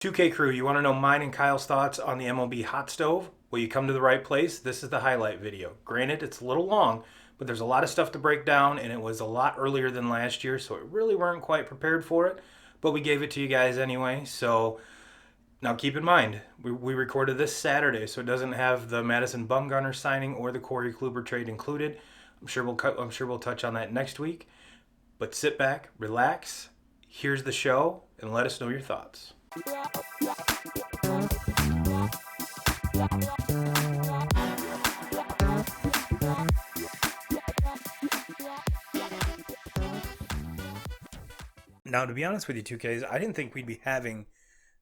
2K crew, you want to know mine and Kyle's thoughts on the MLB Hot Stove? Well, you come to the right place. This is the highlight video. Granted, it's a little long, but there's a lot of stuff to break down, and it was a lot earlier than last year, so we really weren't quite prepared for it, but we gave it to you guys anyway. So now keep in mind, we recorded this Saturday, so it doesn't have the Madison Bumgarner signing or the Corey Kluber trade included. I'm sure we'll touch on that next week. But sit back, relax. Here's the show, and let us know your thoughts. Now, to be honest with you, 2Ks, I didn't think we'd be having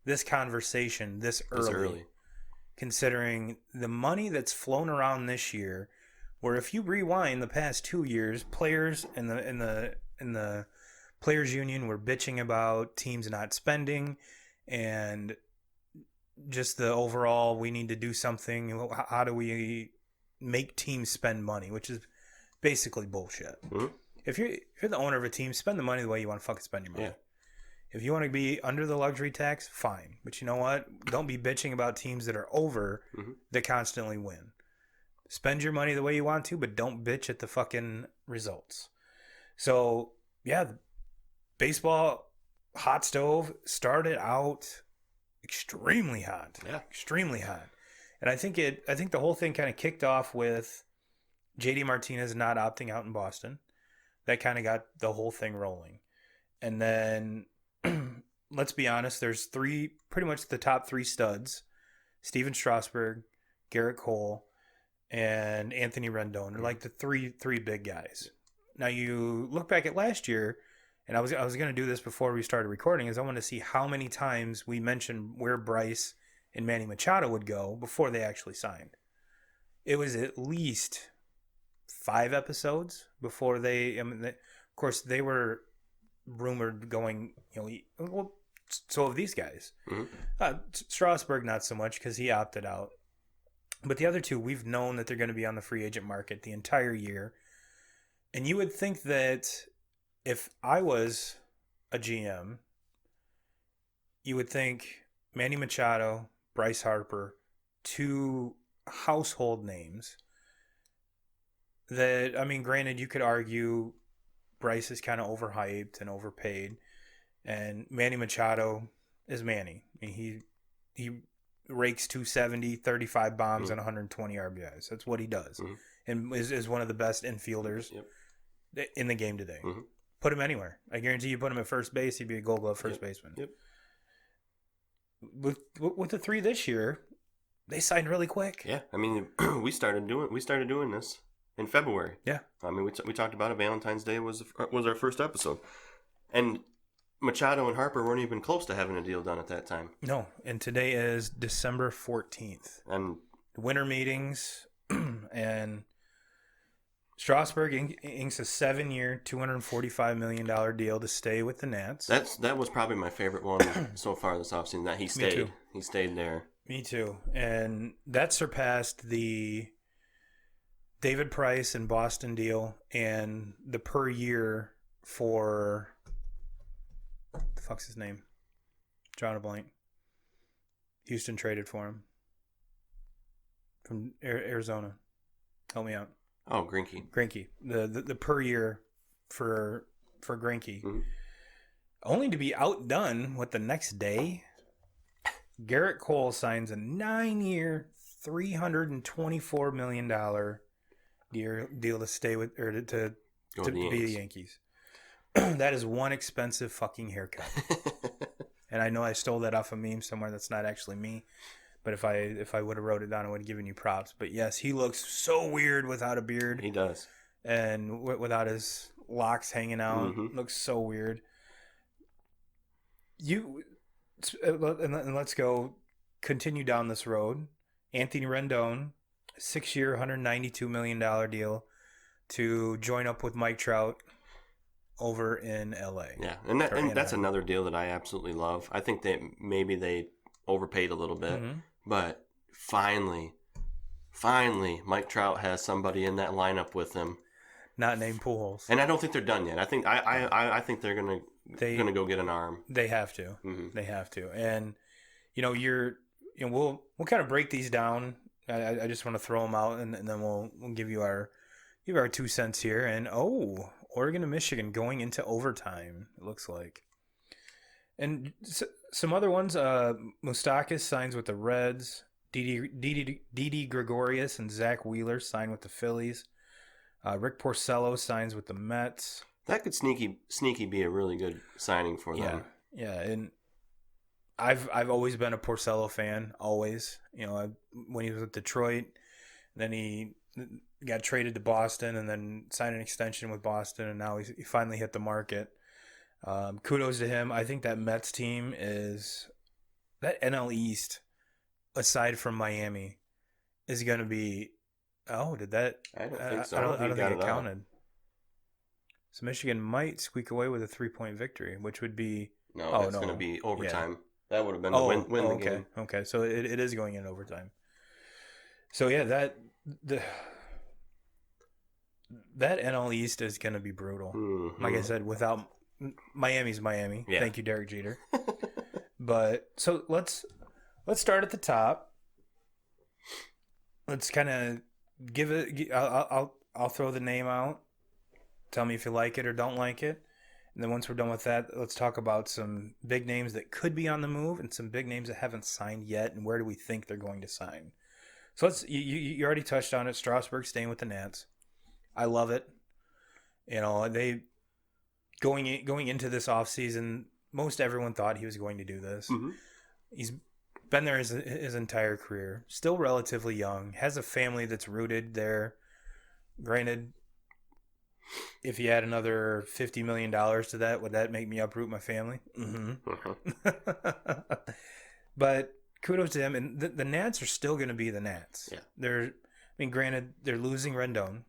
this conversation this early. Considering the money that's flown around this year, where if you rewind the past 2 years, players in the players union were bitching about teams not spending and just the overall, we need to do something. How do we make teams spend money, which is basically bullshit. Mm-hmm. If you're the owner of a team, spend the money the way you want to fucking spend your money. Yeah. If you want to be under the luxury tax, fine. But you know what? Don't be bitching about teams that are over that constantly win. Spend your money the way you want to, but don't bitch at the fucking results. So, yeah, the baseball hot stove started out extremely hot. Yeah. Extremely hot. And I think the whole thing kind of kicked off with JD Martinez not opting out in Boston. That kind of got the whole thing rolling. And then, let's be honest, there's pretty much the top three studs. Steven Strasburg, Garrett Cole, and Anthony Rendon are like the three big guys. Now, you look back at last year, and I was going to do this before we started recording, is I want to see how many times we mentioned where Bryce and Manny Machado would go before they actually signed. It was at least 5 episodes before of course, they were rumored going, well, so of these guys. Strasburg, not so much because he opted out. But the other two, we've known that they're going to be on the free agent market the entire year. And you would think that if I was a GM, you would think Manny Machado, Bryce Harper, 2 household names that, I mean, granted, you could argue Bryce is kind of overhyped and overpaid, and Manny Machado is Manny. I mean, he rakes 270, 35 bombs, and 120 RBIs. That's what he does, and is one of the best infielders in the game today. Put him anywhere. I guarantee you put him at first base, he'd be a Gold Glove first baseman. With the 3 this year, they signed really quick. Yeah, I mean, we started doing this in February. Yeah, I mean, we talked about it. Valentine's Day was our first episode, and Machado and Harper weren't even close to having a deal done at that time. No, and today is December 14th, and winter meetings, and Strasburg inks a 7-year, $245 million deal to stay with the Nats. That was probably my favorite one so far this offseason. That he stayed. Me too. He stayed there. Me too, and that surpassed the David Price and Boston deal and the per year for the fuck's his name? Drawing a blank. Houston traded for him from Arizona. Help me out. Oh, Greinke. The per year for Greinke. Only to be outdone with the next day. Garrett Cole signs a 9-year, $324 million deal to stay with or to be the Yankees. That is one expensive fucking haircut. And I know I stole that off a meme somewhere that's not actually me. But if I would have wrote it down, I would have given you props. But yes, he looks so weird without a beard. He does. And without his locks hanging out. Looks so weird. And let's go continue down this road. Anthony Rendon, 6-year, $192 million deal to join up with Mike Trout over in LA. Yeah, and that's another deal that I absolutely love. I think that maybe they overpaid a little bit, but finally, Mike Trout has somebody in that lineup with him. Not named Pujols. And I don't think they're done yet. I think they're gonna go get an arm. They have to. They have to. And we'll kind of break these down. I just want to throw them out, and then we'll give you our 2 cents here. And Oregon and Michigan going into overtime, it looks like. And some other ones, Moustakis signs with the Reds. Didi Gregorius and Zach Wheeler sign with the Phillies. Rick Porcello signs with the Mets. That could sneaky be a really good signing for them. Yeah, and I've always been a Porcello fan, always. When he was with Detroit, then he got traded to Boston and then signed an extension with Boston, and now he finally hit the market. Kudos to him. I think that Mets team is that NL East, aside from Miami, is going to be. Oh, did that? I don't think so. I don't think it counted. So Michigan might squeak away with a 3-point victory, which would be. No, it's going to be overtime. Yeah. That would have been the win the game. Okay, so it is going in overtime. So yeah, that NL East is going to be brutal. Mm-hmm. Like I said, without Miami's Miami. Yeah. Thank you, Derek Jeter. But so let's start at the top. Let's kind of give it. I'll throw the name out. Tell me if you like it or don't like it. And then once we're done with that, let's talk about some big names that could be on the move and some big names that haven't signed yet, and where do we think they're going to sign. So you already touched on it. Strasburg staying with the Nats. I love it. They going into this offseason, most everyone thought he was going to do this. Mm-hmm. He's been there his entire career. Still relatively young. Has a family that's rooted there. Granted, if he had another $50 million to that, would that make me uproot my family? Mm-hmm. But kudos to him. And the Nats are still going to be the Nats. Yeah. Granted, they're losing Rendon.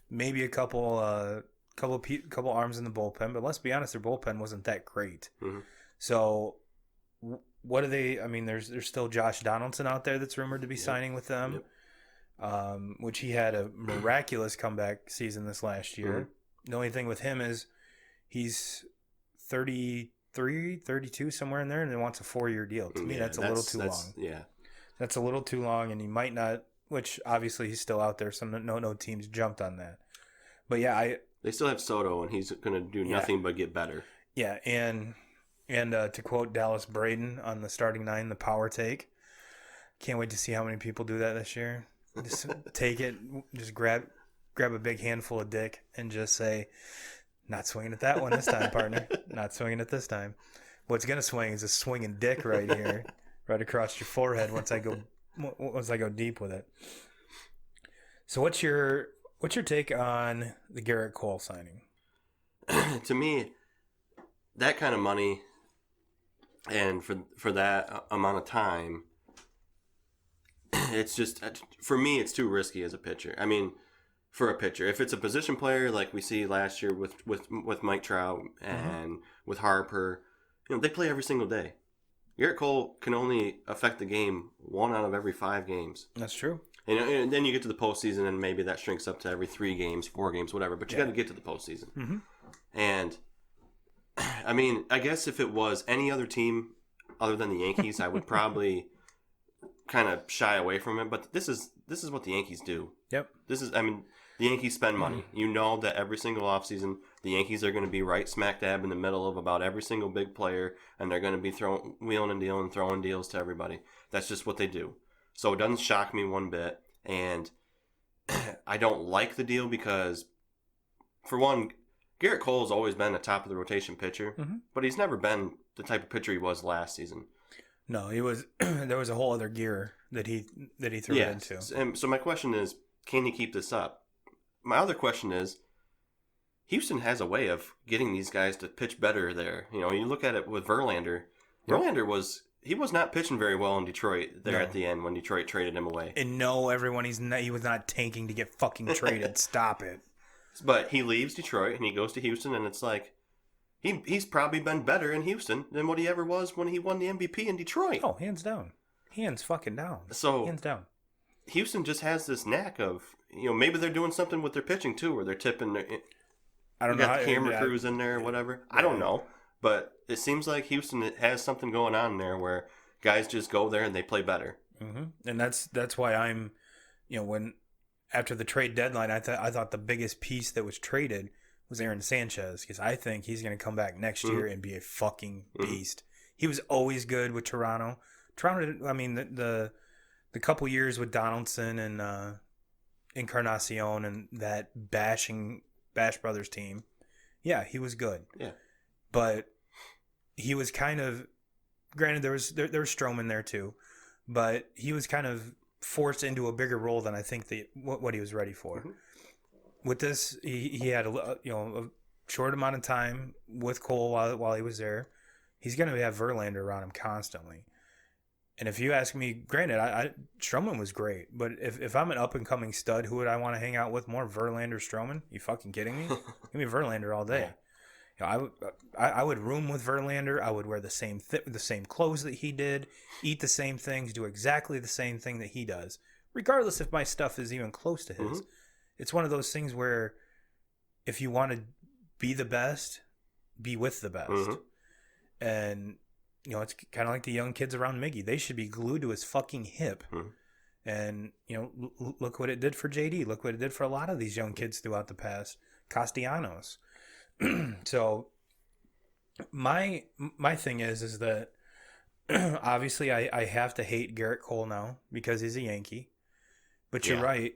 Maybe a couple arms in the bullpen, but let's be honest, their bullpen wasn't that great. Mm-hmm. So, what are they? There's still Josh Donaldson out there that's rumored to be signing with them. Yep. Which he had a miraculous comeback season this last year. Mm-hmm. The only thing with him is he's 33, 32, somewhere in there, and he wants a 4-year deal. To me, that's a little too long. Yeah. That's a little too long, and he might not, which obviously he's still out there, so no teams jumped on that. But yeah, they still have Soto, and he's going to do nothing but get better. Yeah, and to quote Dallas Braden on the starting 9, the power take. Can't wait to see how many people do that this year. Just take it, just grab a big handful of dick and just say, not swinging at that one this time, partner. Not swinging it this time. What's going to swing is a swinging dick right here, right across your forehead once I go deep with it. So what's your take on the Garrett Cole signing? To me, that kind of money and for that amount of time, it's just, for me, it's too risky as a pitcher. For a pitcher, if it's a position player like we see last year with Mike Trout and with Harper, they play every single day. Garrett Cole can only affect the game 1 out of every 5 games. That's true. And then you get to the postseason, and maybe that shrinks up to every 3 games, 4 games, whatever. But you got to get to the postseason. Mm-hmm. And I guess if it was any other team other than the Yankees, I would probably kind of shy away from it. But this is what the Yankees do. Yep. The Yankees spend money. You know that every single offseason, the Yankees are going to be right smack dab in the middle of about every single big player, and they're going to be wheeling and dealing, throwing deals to everybody. That's just what they do. So it doesn't shock me one bit. And I don't like the deal because, for one, Garrett Cole's always been a top of the rotation pitcher, but he's never been the type of pitcher he was last season. No, he was. There was a whole other gear that he threw it into. And so my question is, can he keep this up? My other question is, Houston has a way of getting these guys to pitch better there. You look at it with Verlander. Yep. Verlander was not pitching very well in Detroit at the end when Detroit traded him away. And no, everyone, he was not tanking to get fucking traded. Stop it. But he leaves Detroit and he goes to Houston, and it's like he's probably been better in Houston than what he ever was when he won the MVP in Detroit. Oh, hands down. Hands fucking down. So hands down. Houston just has this knack of, maybe they're doing something with their pitching too, or they're tipping their... I don't know. Got the camera crews in there or whatever. Yeah. I don't know. But it seems like Houston has something going on there where Guys just go there and they play better. Mm-hmm. And that's why I'm, when after the trade deadline, I thought the biggest piece that was traded was Aaron Sanchez, because I think he's going to come back next year and be a fucking beast. He was always good with Toronto. I mean, the couple years with Donaldson and Encarnacion and that Bash Brothers team, yeah, he was good. Yeah, but he was kind of, granted there was Stroman there too, but he was kind of forced into a bigger role than I think what he was ready for. Mm-hmm. With this, he had a short amount of time with Cole while he was there. He's going to have Verlander around him constantly. And if you ask me, granted, Stroman was great, but if I'm an up-and-coming stud, who would I want to hang out with more, Verlander or Stroman? You fucking kidding me? Give me Verlander all day. Yeah. I would room with Verlander. I would wear the same clothes that he did, eat the same things, do exactly the same thing that he does, regardless if my stuff is even close to his. Mm-hmm. It's one of those things where if you want to be the best, be with the best. Mm-hmm. And, it's kind of like the young kids around Miggy. They should be glued to his fucking hip. Mm-hmm. And, look what it did for JD. Look what it did for a lot of these young kids throughout the past. Castellanos. So my thing is that obviously I have to hate Garrett Cole now because he's a Yankee. But you're right.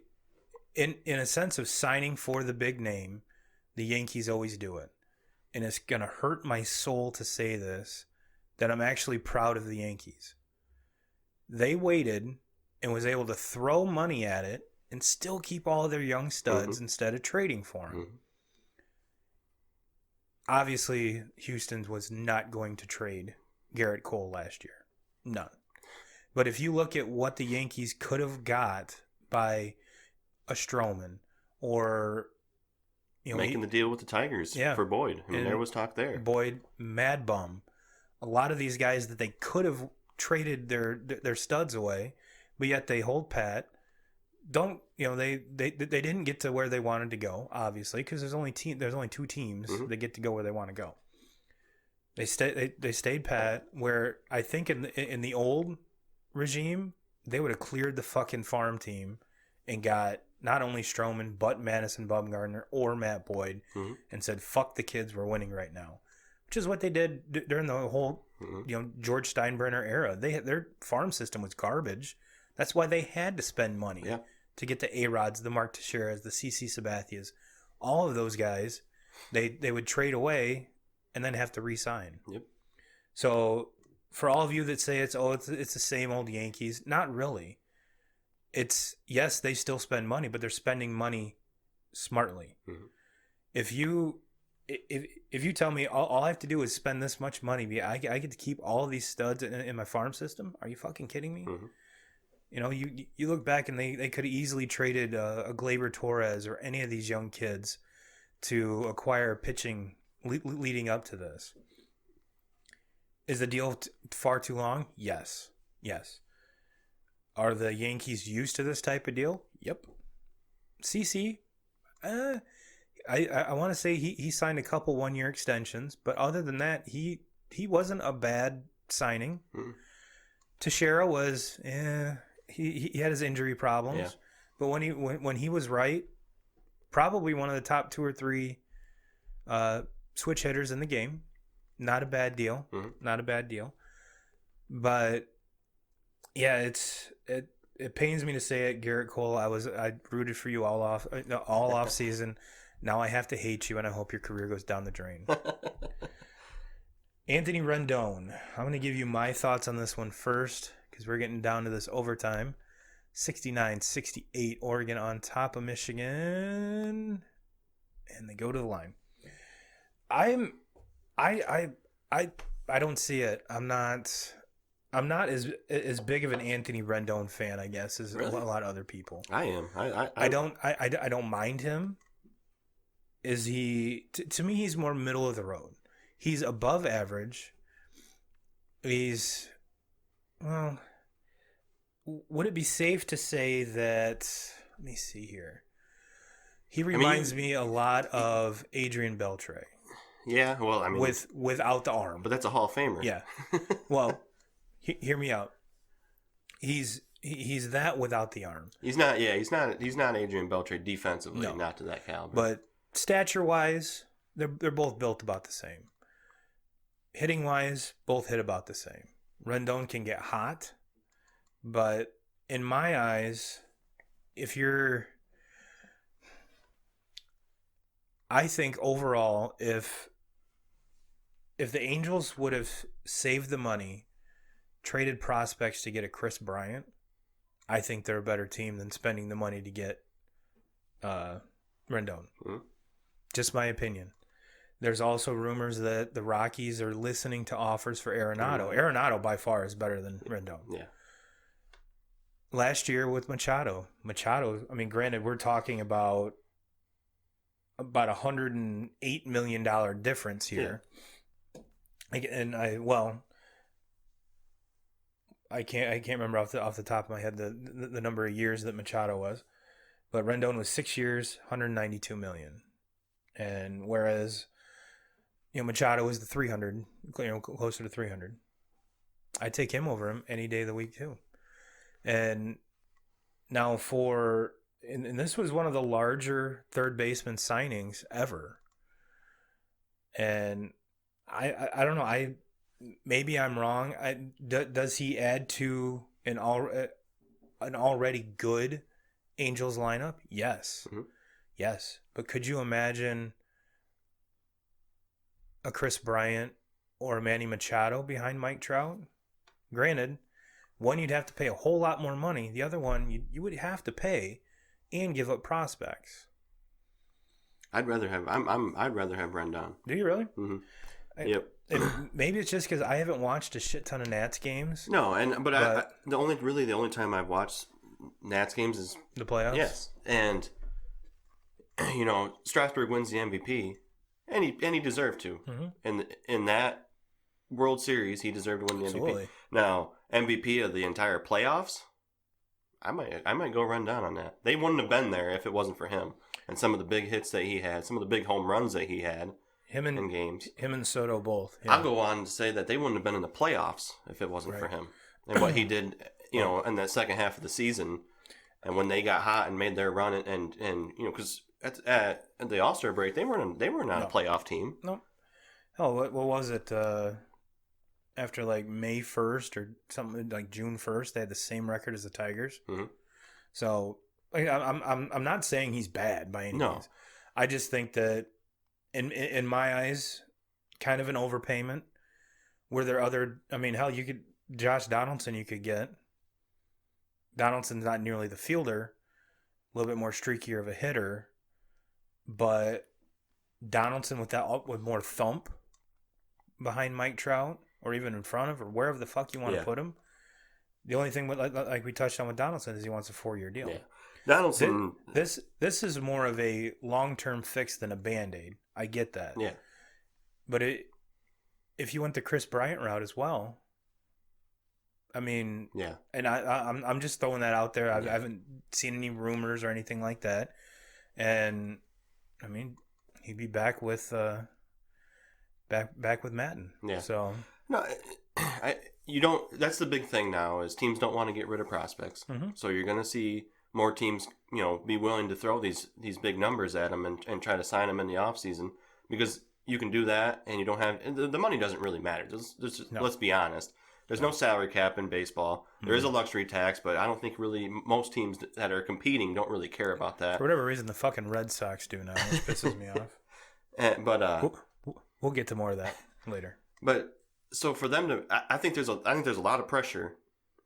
In a sense of signing for the big name, the Yankees always do it. And it's going to hurt my soul to say this, that I'm actually proud of the Yankees. They waited and was able to throw money at it and still keep all of their young studs instead of trading for them. Mm-hmm. Obviously, Houston was not going to trade Garrett Cole last year. None. But if you look at what the Yankees could have got by a Stroman or making the deal with the Tigers for Boyd. I mean, there was talk there. Boyd, Mad Bum. A lot of these guys that they could have traded their studs away, but yet they hold pat. They didn't get to where they wanted to go, obviously, because there's only two teams that get to go where they want to go. They stayed pat, where I think in the old regime, they would have cleared the fucking farm team and got not only Stroman, but Madison Bumgarner or Matt Boyd, and said, fuck the kids, we're winning right now. Which is what they did during the whole, George Steinbrenner era. Their farm system was garbage. That's why they had to spend money to get the A-Rods, the Mark Teixeiras, the CC Sabathias. All of those guys, they would trade away and then have to re-sign. Yep. So for all of you that say it's the same old Yankees, not really. It's, yes, they still spend money, but they're spending money smartly. Mm-hmm. If you tell me all I have to do is spend this much money, I get to keep all of these studs in my farm system, are you fucking kidding me? Mm-hmm. You look back and they could have easily traded a Gleyber Torres or any of these young kids to acquire pitching leading up to this. Is the deal far too long? Yes. Are the Yankees used to this type of deal? Yep. CC, I want to say he signed a couple 1-year extensions, but other than that, he wasn't a bad signing. Mm. Teixeira was, he had his injury problems, but when he was right, probably one of the top 2 or 3 switch hitters in the game. Not a bad deal. Mm-hmm. Not a bad deal. But yeah, it pains me to say it, Garrett Cole. I rooted for you all off season. Now I have to hate you, and I hope your career goes down the drain. Anthony Rendon. I'm going to give you my thoughts on this one first, because we're getting down to this overtime. 69-68, Oregon on top of Michigan, and they go to the line. I don't see it. I'm not as big of an Anthony Rendon fan, I guess, as really? A lot of other people. I am. I don't mind him. Is he? To me, he's more middle of the road. He's above average. Well, would it be safe to say that? Let me see here. He reminds me a lot of Adrian Beltre. Yeah, well, without the arm, but that's a Hall of Famer. Yeah. Well, Hear me out. He's that without the arm. He's not. Yeah, he's not Adrian Beltre defensively. No. Not to that caliber. But stature wise, they're both built about the same. Hitting wise, both hit about the same. Rendon can get hot, but in my eyes, I think overall, if the Angels would have saved the money, traded prospects to get a Chris Bryant, I think they're a better team than spending the money to get Rendon. Mm-hmm. Just my opinion. There's also rumors that the Rockies are listening to offers for Arenado. Mm-hmm. Arenado by far is better than Rendon. Yeah. Last year with Machado, I mean, granted, we're talking about $108 million difference here. Yeah. And I can't remember off the top of my head the number of years that Machado was, but Rendon was 6 years, $192 million, and whereas Machado was the 300, closer to 300. I'd take him over him any day of the week too. And now and this was one of the larger third baseman signings ever. And I don't know. Maybe I'm wrong. Does he add to an already good Angels lineup? Yes. Mm-hmm. Yes. But could you imagine a Chris Bryant or a Manny Machado behind Mike Trout? Granted, one you'd have to pay a whole lot more money. The other one you would have to pay and give up prospects. I'd rather have Rendon. Do you really? Mm-hmm. Yep. Maybe it's just because I haven't watched a shit ton of Nats games. No, but the only time I've watched Nats games is the playoffs. Yes, and Strasburg wins the MVP, and he deserved to. Mm-hmm. In that World Series, he deserved to win the MVP. Now, MVP of the entire playoffs, I might go Rendon on that. They wouldn't have been there if it wasn't for him and some of the big hits that he had, some of the big home runs that he had. In games. Him and Soto both. Yeah. I'll go on to say that they wouldn't have been in the playoffs if it wasn't for him. And what he did, in that second half of the season, and when they got hot and made their run, and because at the All-Star break, they weren't on a playoff team. No. Oh, what was it? After like May 1st or something like June 1st, they had the same record as the Tigers. Mm-hmm. So I'm not saying he's bad by any means. I just think that in my eyes, kind of an overpayment. Were there other? I mean, hell, Josh Donaldson you could get. Donaldson's not nearly the fielder, a little bit more streakier of a hitter, but Donaldson with more thump behind Mike Trout, or even in front of, or wherever the fuck you want to put him. The only thing, like we touched on with Donaldson, is he wants a 4-year deal. Yeah. Donaldson. This is more of a long-term fix than a Band-Aid. I get that. Yeah. But if you went the Chris Bryant route as well, I mean, yeah. And I'm just throwing that out there. I haven't seen any rumors or anything like that. And I mean, he'd be back with back with Madden. Yeah. So no, you don't. That's the big thing now is teams don't want to get rid of prospects. Mm-hmm. So you're going to see more teams, be willing to throw these big numbers at them and try to sign them in the offseason because you can do that and you don't have the money doesn't really matter. Let's be honest. There's no salary cap in baseball. Mm-hmm. There is a luxury tax, but I don't think really most teams that are competing don't really care about that. For whatever reason, the fucking Red Sox do now, which pisses me off. But we'll get to more of that later. But so for them to, I think there's a lot of pressure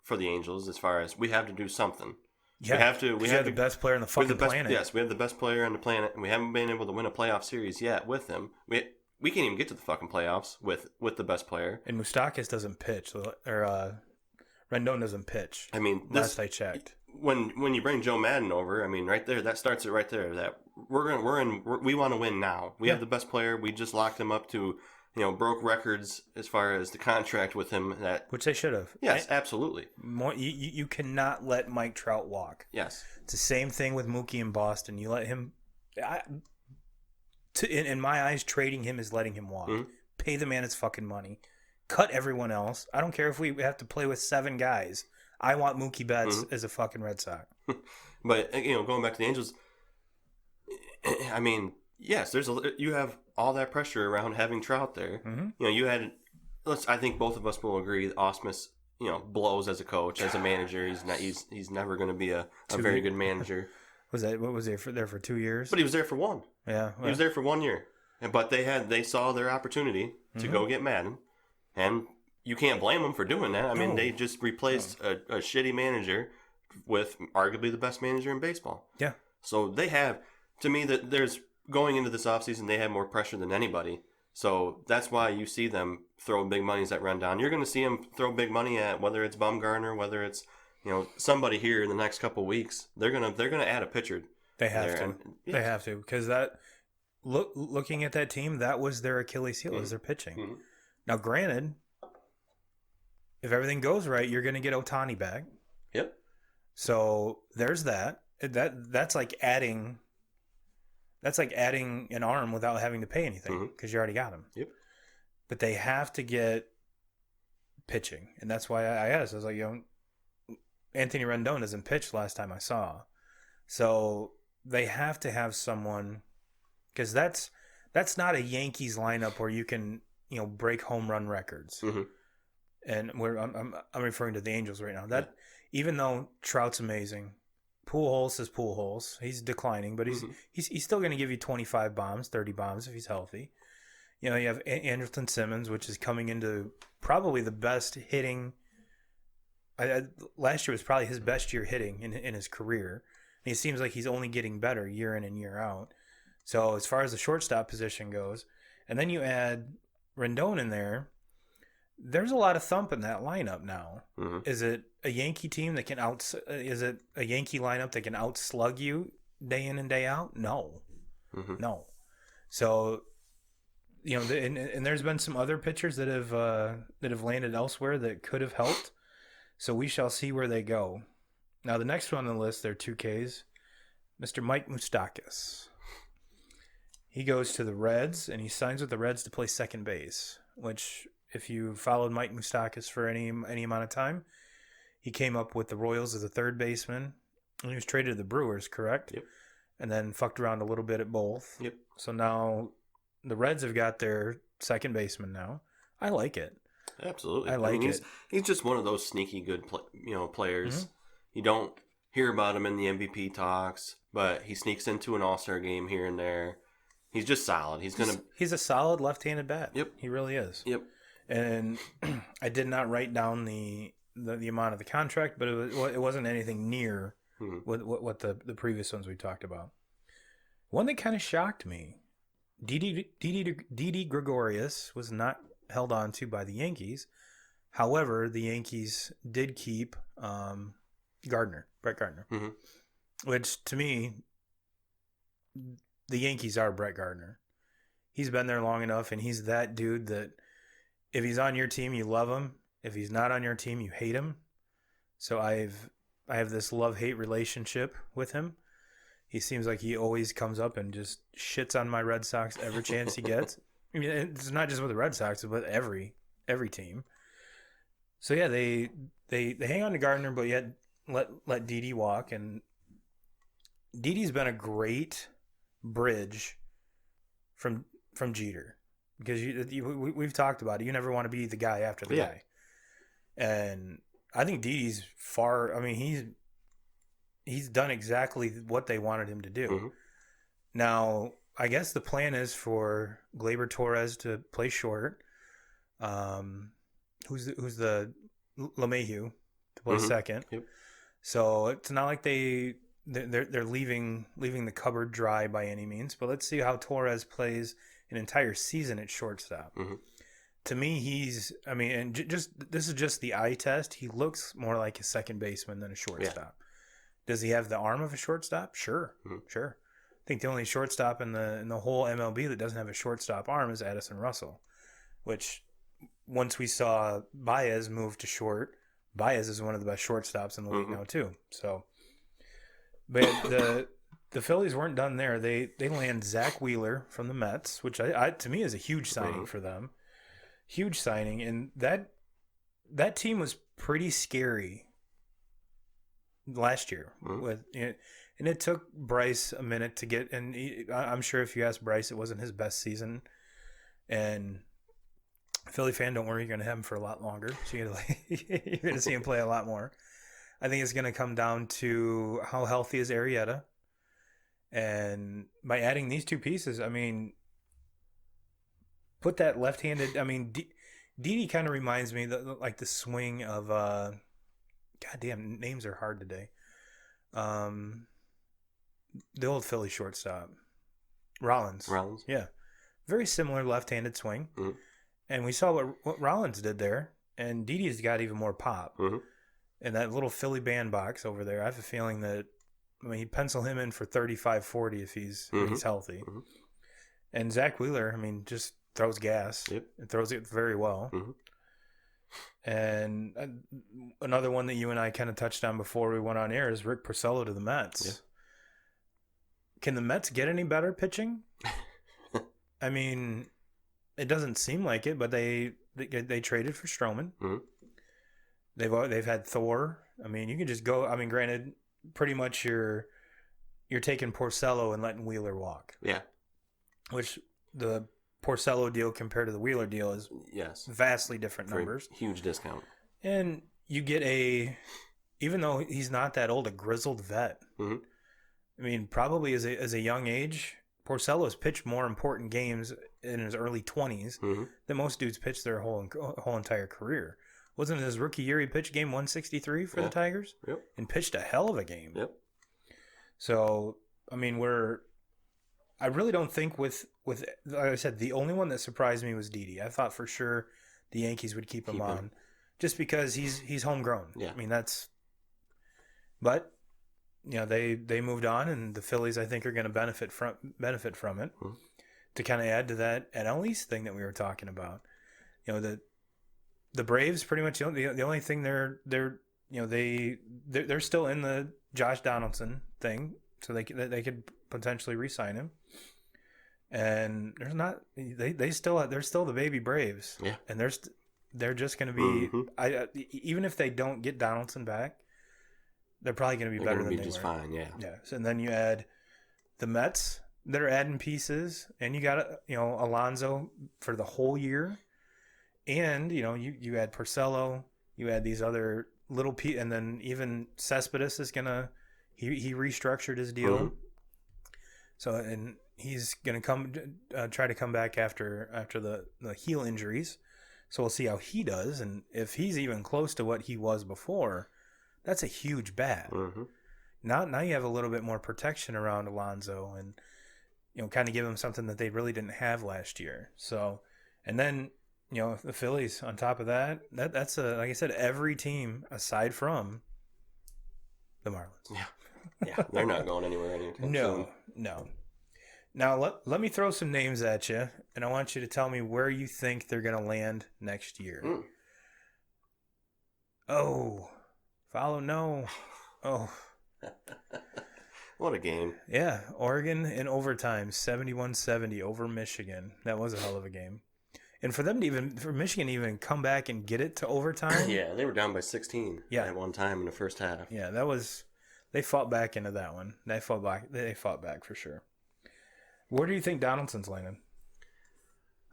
for the Angels as far as we have to do something. Yeah, we have the best player on the fucking planet. Yes, we have the best player on the planet, and we haven't been able to win a playoff series yet with him. We can't even get to the fucking playoffs with the best player. And Moustakas doesn't pitch, or Rendon doesn't pitch. I mean, last I checked. When you bring Joe Madden over, I mean, right there, that starts it right there. That we want to win now. We have the best player. We just locked him up to, broke records as far as the contract with him. Which they should have. Yes, absolutely. You cannot let Mike Trout walk. Yes. It's the same thing with Mookie in Boston. You let him. In my eyes, trading him is letting him walk. Mm-hmm. Pay the man his fucking money. cut everyone else. I don't care if we have to play with 7 guys. I want Mookie Betts as a fucking Red Sox. But going back to the Angels, I mean, yes, you have all that pressure around having Trout there. Mm-hmm. You had. I think both of us will agree. Ausmus, blows as a coach, as a manager. He's never going to be a very good manager. What was he there for 2 years? But he was there for 1. Yeah, well. He was there for 1 year. But they saw their opportunity to go get Madden, and you can't blame them for doing that. I mean, they just replaced a shitty manager with arguably the best manager in baseball. Yeah. So they have, to me, that there's going into this offseason, they have more pressure than anybody. So that's why you see them throw big monies at Rendon. You're going to see them throw big money at whether it's Bumgarner, whether it's somebody here in the next couple of weeks. They're gonna add a pitcher. They have to. They have to, because that looking at that team, that was their Achilles heel, is their pitching. Mm-hmm. Now, granted, if everything goes right, you're going to get Ohtani back. Yep. So there's that. That's like adding. That's like adding an arm without having to pay anything because you already got him. Yep. But they have to get pitching, and that's why I asked. I was like, Anthony Rendon doesn't pitch last time I saw, so they have to have someone, because that's not a Yankees lineup where you can break home run records. Mm-hmm. And I'm referring to the Angels right now. That even though Trout's amazing. Pujols is Pujols. He's declining, but he's still going to give you 25 bombs, 30 bombs if he's healthy. You have Andrelton Simmons, which is coming into probably the best hitting. Last year was probably his best year hitting in his career. And he seems like he's only getting better year in and year out. So as far as the shortstop position goes, and then you add Rendon in there, there's a lot of thump in that lineup now. Mm-hmm. Is it a Yankee team that can is it a Yankee lineup that can outslug you day in and day out? No. Mm-hmm. No. So, and there's been some other pitchers that have landed elsewhere that could have helped. So we shall see where they go. Now the next one on the list, there are 2Ks. Mr. Mike Moustakas. He goes to the Reds, and he signs with the Reds to play second base, which, if you followed Mike Moustakas for any amount of time, he came up with the Royals as a third baseman, and he was traded to the Brewers, correct? Yep. And then fucked around a little bit at both. Yep. So now the Reds have got their second baseman now. I like it. Absolutely. I like it. He's just one of those sneaky good players. Mm-hmm. You don't hear about him in the MVP talks, but he sneaks into an All-Star game here and there. He's just solid. He's a solid left-handed bat. Yep. He really is. Yep. And I did not write down the amount of the contract, but it wasn't anything near what the previous ones we talked about. One that kind of shocked me, Didi Gregorius was not held on to by the Yankees. However, the Yankees did keep Brett Gardner, which to me, the Yankees are Brett Gardner. He's been there long enough, and he's that dude that if he's on your team, you love him. If he's not on your team, you hate him. So I have this love-hate relationship with him. He seems like he always comes up and just shits on my Red Sox every chance he gets. I mean, it's not just with the Red Sox, but every team. So yeah, they hang on to Gardner, but yet let Didi walk. And Didi's been a great bridge from Jeter, because we've talked about it. You never want to be the guy after the guy. And I think Didi's far. I mean, he's done exactly what they wanted him to do. Mm-hmm. Now, I guess the plan is for Gleyber Torres to play short. Who's the LeMahieu to play second. Yep. So it's not like they're leaving the cupboard dry by any means. But let's see how Torres plays an entire season at shortstop. Mm-hmm. To me, this is just the eye test. He looks more like a second baseman than a shortstop. Yeah. Does he have the arm of a shortstop? Sure, sure. I think the only shortstop in the whole MLB that doesn't have a shortstop arm is Addison Russell, which once we saw Baez move to short, Baez is one of the best shortstops in the league now too. So, but the Phillies weren't done there. They land Zach Wheeler from the Mets, which I to me is a huge signing for them. Huge signing, and that team was pretty scary last year. And it took Bryce a minute to get, and I'm sure if you ask Bryce, it wasn't his best season. And Philly fan, don't worry, you're going to have him for a lot longer. So you're going to see him play a lot more. I think it's going to come down to how healthy is Arrieta. And by adding these two pieces, I mean, put that left-handed, I mean, Didi kind of reminds me like the swing of, goddamn, names are hard today. The old Philly shortstop, Rollins. Yeah. Very similar left-handed swing. Mm-hmm. And we saw what Rollins did there, and Didi's got even more pop. Mm-hmm. And that little Philly bandbox over there, I have a feeling that, I mean, he'd pencil him in for 35-40 if he's healthy. Mm-hmm. And Zach Wheeler, I mean, just throws gas. Yep. And throws it very well. Mm-hmm. And another one that you and I kind of touched on before we went on air is Rick Porcello to the Mets. Yeah. Can the Mets get any better pitching? I mean, it doesn't seem like it, but they traded for Stroman. Mm-hmm. They've had Thor. I mean, you can just go. I mean, granted, pretty much you're taking Porcello and letting Wheeler walk. Yeah. Which the Porcello deal compared to the Wheeler deal is vastly different numbers. Huge discount. And you get even though he's not that old, a grizzled vet. Mm-hmm. I mean, probably as a young age, Porcello's pitched more important games in his early 20s than most dudes pitched their whole entire career. Wasn't it his rookie year he pitched game 163 for the Tigers? Yep. And pitched a hell of a game. Yep. So, I mean, I really don't think with like I said, the only one that surprised me was Didi. I thought for sure the Yankees would keep him on just because he's homegrown. Yeah. I mean, but you know, they moved on, and the Phillies I think are going to benefit from it to kind of add to that NL East thing that we were talking about. You know, the Braves pretty much the only thing they're still in the Josh Donaldson thing, so they could potentially re-sign him. And they're still the baby Braves. Yeah. And they're just going to be even if they don't get Donaldson back, they're probably going to be better than they were. Just fine, yeah. Yeah. So, and then you add the Mets that are adding pieces, and you got Alonso for the whole year. And, you add Porcello, you add these other little and then even Cespedes is going to he restructured his deal. Mm-hmm. So, and he's going to try to come back after the heel injuries. So we'll see how he does. And if he's even close to what he was before, that's a huge bat. Mm-hmm. Now you have a little bit more protection around Alonso and, kind of give him something that they really didn't have last year. So, and then, the Phillies on top of that's like I said, every team aside from the Marlins. Yeah. Yeah. They're not going anywhere anytime soon. No. Now, let me throw some names at you, and I want you to tell me where you think they're going to land next year. Mm. Oh, no. Oh. What a game. Yeah, Oregon in overtime, 71-70 over Michigan. That was a hell of a game. And for Michigan to even come back and get it to overtime. Yeah, they were down by 16 at one time in the first half. Yeah, they fought back into that one. They fought back for sure. Where do you think Donaldson's landing?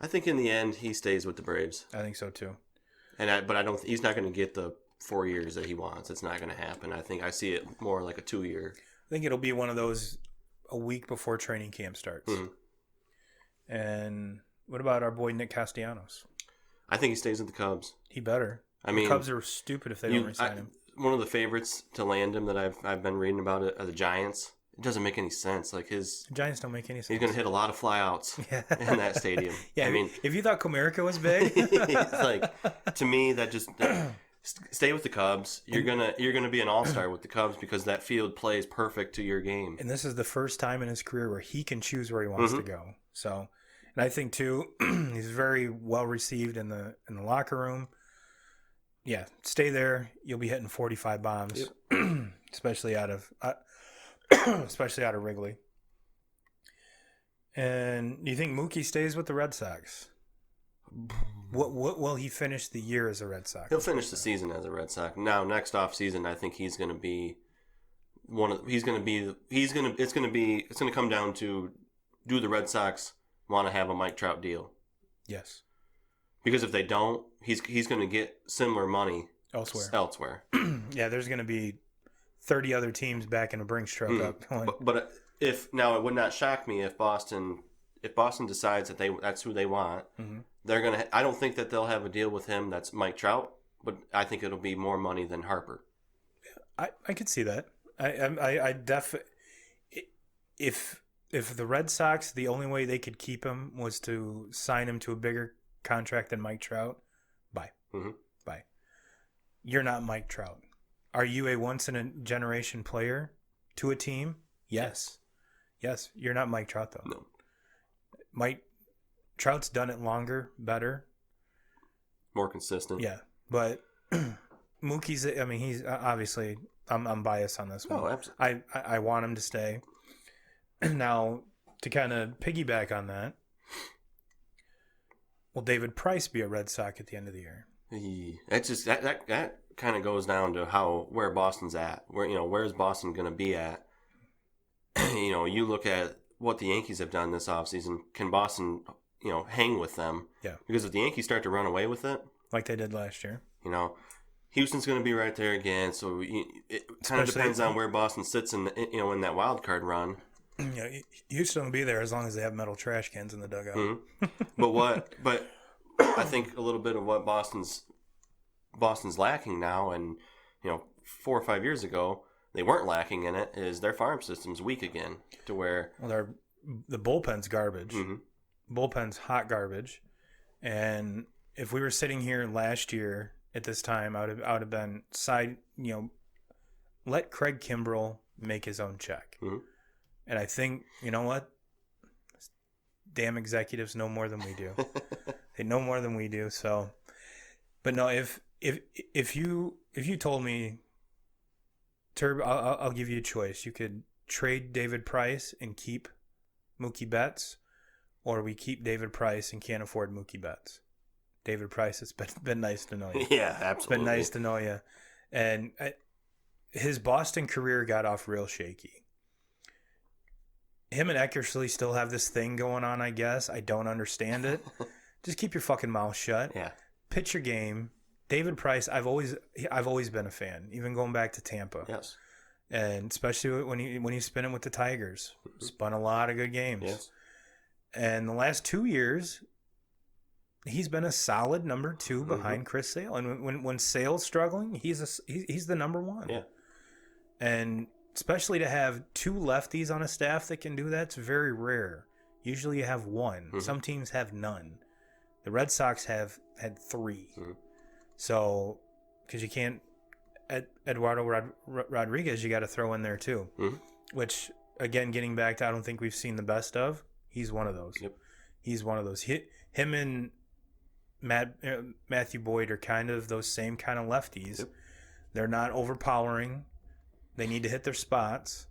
I think in the end he stays with the Braves. I think so too. But I don't. He's not going to get the 4 years that he wants. It's not going to happen. I see it more like a 2-year. I think it'll be one of those a week before training camp starts. Mm-hmm. And what about our boy Nick Castellanos? I think he stays with the Cubs. He better. The Cubs are stupid if they don't re-sign him. One of the favorites to land him that I've been reading about it are the Giants. It doesn't make any sense. Like the Giants don't make any sense. He's going to hit a lot of flyouts in that stadium. Yeah, I mean, if you thought Comerica was big, it's like, to me that just stay with the Cubs. You're gonna be an all-star with the Cubs because that field plays perfect to your game. And this is the first time in his career where he can choose where he wants to go. So, and I think too, he's very well received in the locker room. Yeah, stay there. You'll be hitting 45 bombs, especially out of Wrigley. And do you think Mookie stays with the Red Sox? What will he finish the year as a Red Sox? He'll finish the season as a Red Sox. Now, next off season, I think he's going to be it's going to come down to, do the Red Sox want to have a Mike Trout deal? Yes. Because if they don't, he's going to get similar money elsewhere. Yeah, there's going to be 30 other teams backing a Brinks truck up. But it would not shock me if Boston decides that that's who they want. Mm-hmm. They're going to. I don't think that they'll have a deal with him that's Mike Trout, but I think it'll be more money than Harper. I could see that. I definitely. If the Red Sox, the only way they could keep him was to sign him to a bigger contract than Mike Trout, bye. Mm-hmm. Bye. You're not Mike Trout. Are you a once-in-a-generation player to a team? Yes. Yes, you're not Mike Trout, though. No. Mike Trout's done it longer, better. More consistent. Yeah, but Mookie's, I mean, he's obviously, I'm biased on this one. Oh, absolutely. I want him to stay. Now, to kind of piggyback on that, will David Price be a Red Sox at the end of the year? It's just that kind of goes down to where Boston's at. Where's Boston going to be at? You look at what the Yankees have done this offseason. Can Boston, hang with them? Yeah. Because if the Yankees start to run away with it, like they did last year, Houston's going to be right there again. So it kind of depends on where Boston sits in that wild card run. Yeah, Houston will be there as long as they have metal trash cans in the dugout. Mm-hmm. But I think a little bit of what Boston's lacking now, and 4 or 5 years ago they weren't lacking in it, is their farm system's weak again. To where the bullpen's garbage. Mm-hmm. Bullpen's hot garbage, and if we were sitting here last year at this time, I would have been let Craig Kimbrell make his own check. Mm-hmm. And I think, you know what? Damn executives know more than we do. They know more than we do. So, but no, if you told me, Turb, I'll give you a choice. You could trade David Price and keep Mookie Betts, or we keep David Price and can't afford Mookie Betts. David Price, it's been nice to know you. Yeah, absolutely. It's been nice to know you. And his Boston career got off real shaky. Him and Eckersley still have this thing going on, I guess. I don't understand it. Just keep your fucking mouth shut. Yeah. Pitch your game. David Price, I've always been a fan, even going back to Tampa. Yes. And especially when he's spinning with the Tigers. Spun a lot of good games. Yes. And the last 2 years, he's been a solid number 2 behind Chris Sale. And when Sale's struggling, he's the number 1. Yeah. And especially to have 2 lefties on a staff that can do that, it's very rare. Usually you have 1. Mm-hmm. Some teams have none. The Red Sox had 3. Mm-hmm. So, because you can't, Eduardo Rodriguez, you got to throw in there too. Mm-hmm. Which, again, getting back to, I don't think we've seen the best of. He's one of those. Yep. He's one of those. Him and Matthew Boyd are kind of those same kind of lefties. Yep. They're not overpowering. They need to hit their spots.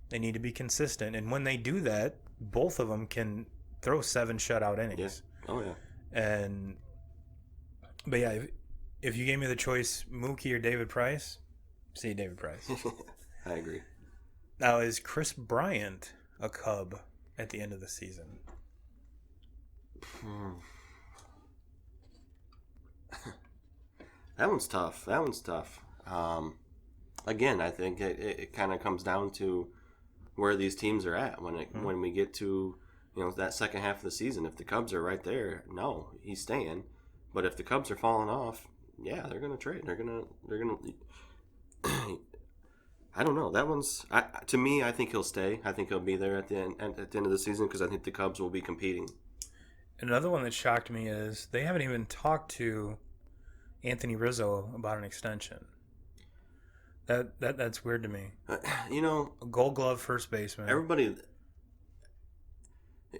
They need to be consistent. And when they do that, both of them can throw 7 shutout innings. Yeah. Oh, yeah. But yeah, if you gave me the choice, Mookie or David Price, see David Price. I agree. Now, is Chris Bryant a Cub at the end of the season? That one's tough. Again, I think it kind of comes down to where these teams are at when we get to that second half of the season. If the Cubs are right there, no, he's staying. But if the Cubs are falling off, yeah, they're gonna trade. They're gonna. I don't know. That one's to me. I think he'll stay. I think he'll be there at the end of the season because I think the Cubs will be competing. Another one that shocked me is they haven't even talked to Anthony Rizzo about an extension. That's weird to me. A Gold Glove first baseman. Everybody,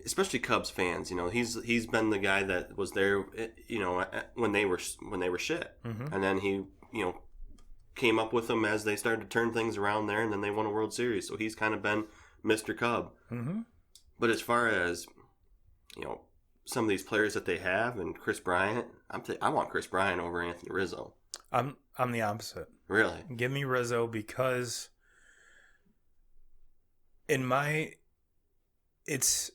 especially Cubs fans, he's been the guy that was there, when they were shit, mm-hmm. and then he, came up with them as they started to turn things around there, and then they won a World Series. So he's kind of been Mr. Cub. Mm-hmm. But as far as some of these players that they have and Chris Bryant, I want Chris Bryant over Anthony Rizzo. I'm the opposite. Really? Give me Rizzo because it's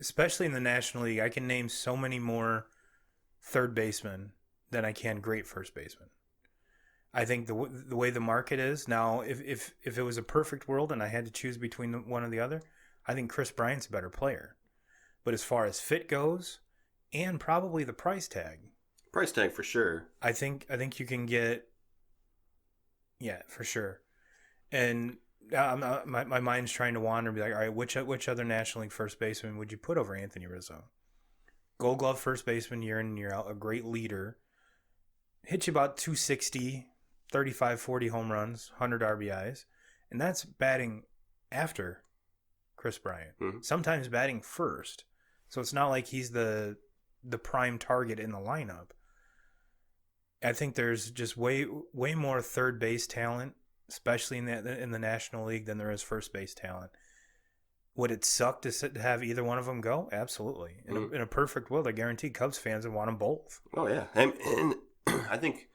especially in the National League, I can name so many more third basemen than I can great first basemen. I think the way the market is now, if it was a perfect world and I had to choose between one or the other, I think Chris Bryant's a better player. But as far as fit goes, and probably the price tag for sure. I think you can get, yeah, for sure. And my mind's trying to wander and be like, all right, which other National League first baseman would you put over Anthony Rizzo? Gold Glove first baseman year in and year out, a great leader. Hits you about 260, 35, 40 home runs, 100 RBIs. And that's batting after Chris Bryant. Mm-hmm. Sometimes batting first. So it's not like he's the prime target in the lineup. I think there's just way more third base talent, especially in the National League, than there is first base talent. Would it suck to have either one of them go? Absolutely. In a perfect world, I guarantee Cubs fans would want them both. Oh, yeah. And I think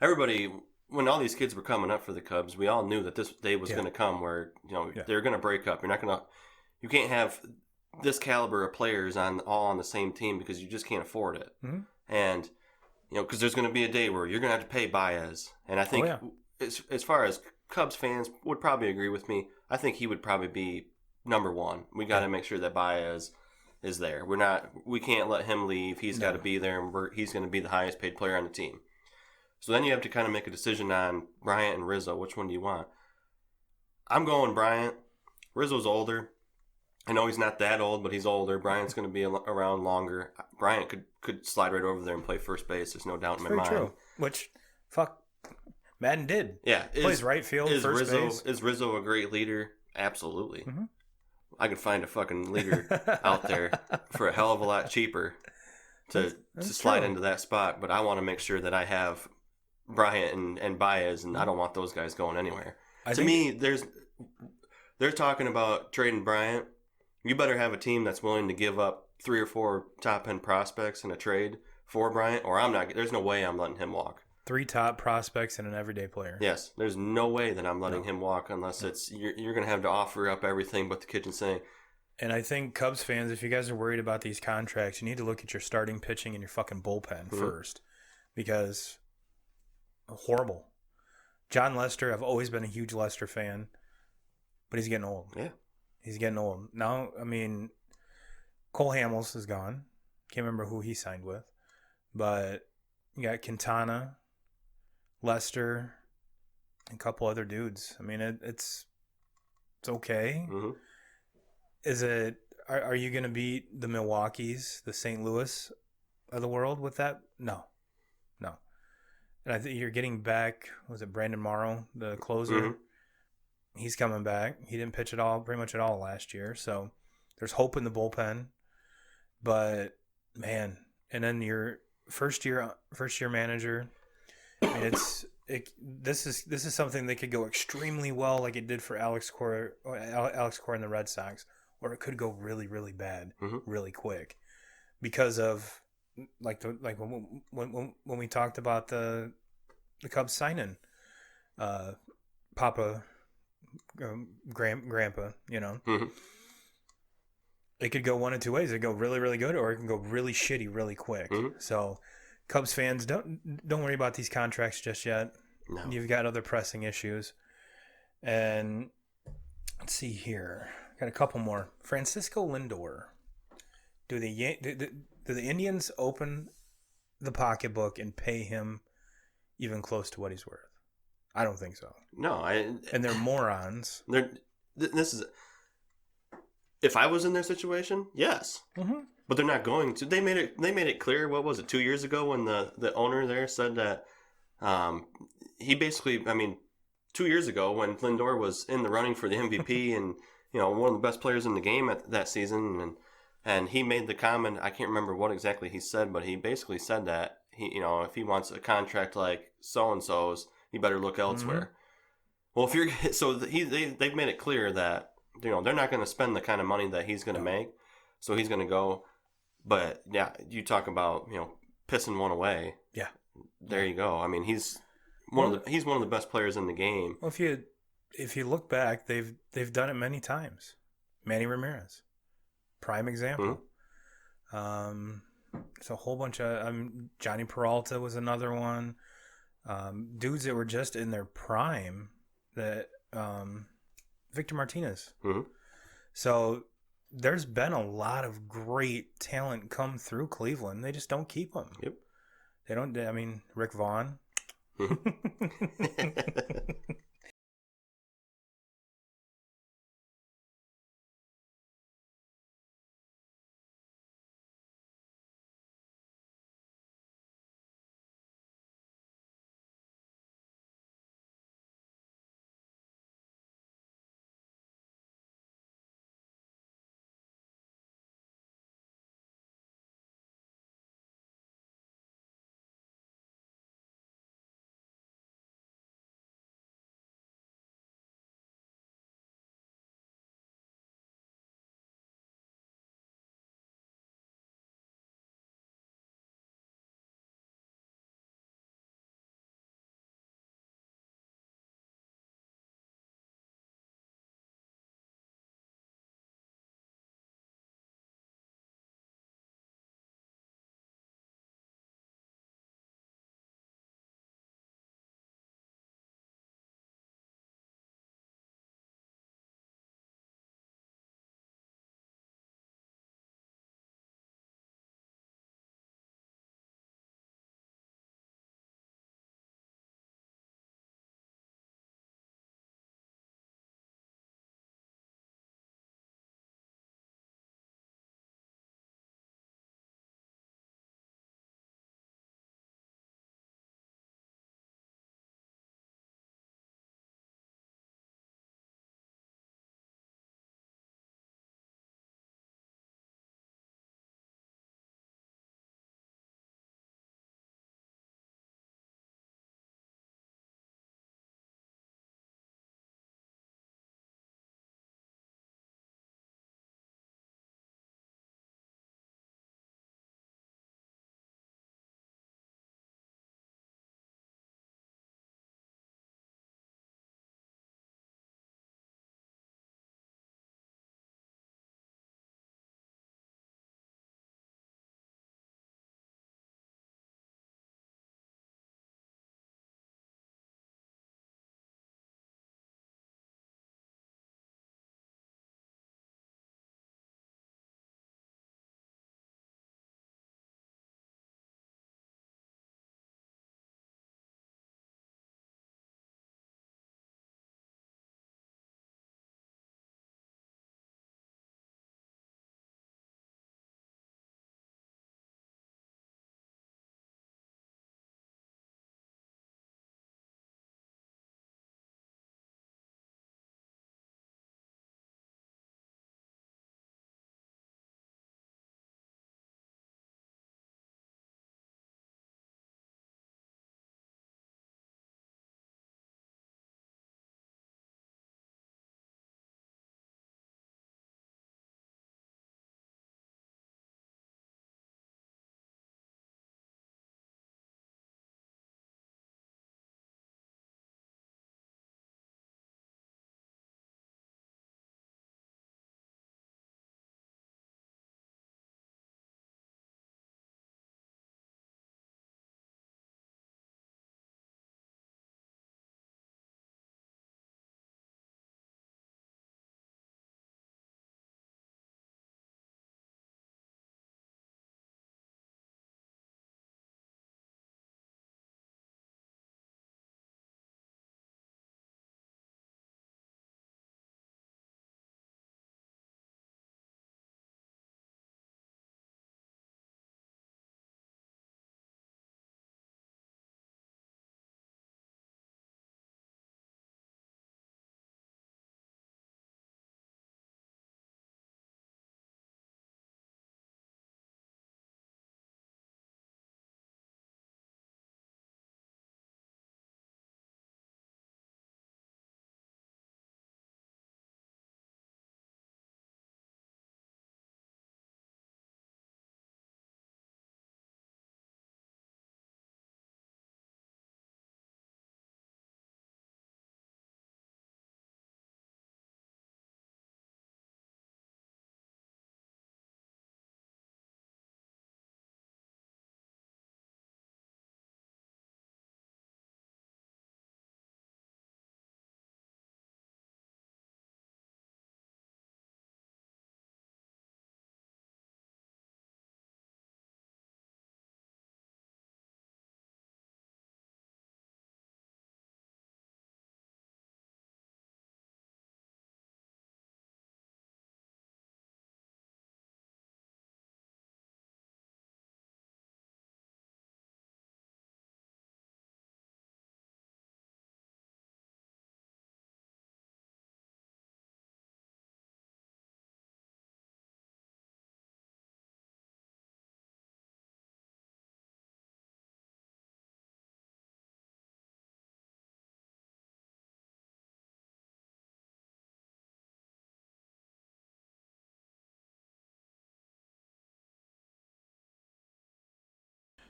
everybody, when all these kids were coming up for the Cubs, we all knew that this day was going to come where, they're going to break up. You can't have this caliber of players all on the same team because you just can't afford it. Mm-hmm. And, because there's going to be a day where you're going to have to pay Baez. And I think as far as Cubs fans would probably agree with me, I think he would probably be number one. We got to make sure that Baez is there. We can't let him leave. He's got to be there, and he's going to be the highest paid player on the team. So then you have to kind of make a decision on Bryant and Rizzo. Which one do you want? I'm going Bryant. Rizzo's older. I know he's not that old, but he's older. Bryant's going to be around longer. Bryant could slide right over there and play first base. There's no doubt in my mind. True. Which, Madden did. Yeah. Plays right field, first base. Is Rizzo a great leader? Absolutely. Mm-hmm. I could find a fucking leader out there for a hell of a lot cheaper to slide into that spot, but I want to make sure that I have Bryant and Baez, and I don't want those guys going anywhere. To me, they're talking about trading Bryant. You better have a team that's willing to give up 3 or 4 top-end prospects in a trade for Bryant, or I'm not. There's no way I'm letting him walk. 3 top prospects and an everyday player. Yes, there's no way that I'm letting him walk unless it's you're going to have to offer up everything but the kitchen sink. And I think Cubs fans, if you guys are worried about these contracts, you need to look at your starting pitching and your fucking bullpen first, because horrible. John Lester, I've always been a huge Lester fan, but he's getting old. Yeah. He's getting old. Now, I mean, Cole Hamels is gone. Can't remember who he signed with. But you got Quintana, Lester, and a couple other dudes. I mean, it's okay. Mm-hmm. Is it? Are you going to beat the Milwaukees, the St. Louis of the world with that? No. And I think you're getting back, was it Brandon Morrow, the closer? Mm-hmm. He's coming back. He didn't pitch pretty much at all last year. So there's hope in the bullpen. But, man, and then your first year manager, I mean, this is something that could go extremely well, like it did for Alex Cora and the Red Sox, or it could go really, really bad, really quick, because of when we talked about the Cubs signing Papa Grandpa, it could go one of two ways. It could go really, really good, or it can go really shitty really quick. So Cubs fans, don't worry about these contracts just yet. No. You've got other pressing issues. And let's see here. Got a couple more. Francisco Lindor. Do the Indians open the pocketbook and pay him even close to what he's worth? I don't think so. No, and they're morons. This is. If I was in their situation, yes, but they're not going to. They made it clear. What was it? 2 years ago, when the owner there said that he basically. I mean, 2 years ago when Lindor was in the running for the MVP and one of the best players in the game at that season, and he made the comment. I can't remember what exactly he said, but he basically said that if he wants a contract like so and so's, he better look elsewhere. Well, they've made it clear that they're not going to spend the kind of money that he's going to make, so he's going to go But yeah, you talk about pissing one away. Yeah, there you go. I mean, he's one of the best players in the game. Well, if you look back, they've done it many times. Manny Ramirez, prime example. Mm-hmm. It's a whole bunch of Johnny Peralta was another one. Dudes that were just in their prime. That Victor Martinez. Mm-hmm. So there's been a lot of great talent come through Cleveland. They just don't keep them. Yep. They don't. I mean, Rick Vaughn.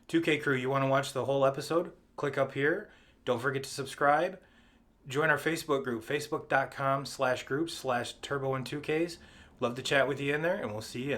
2K Crew, you want to watch the whole episode? Click up here. Don't forget to subscribe. Join our Facebook group, facebook.com/groups/turbo and 2Ks. Love to chat with you in there, and we'll see you in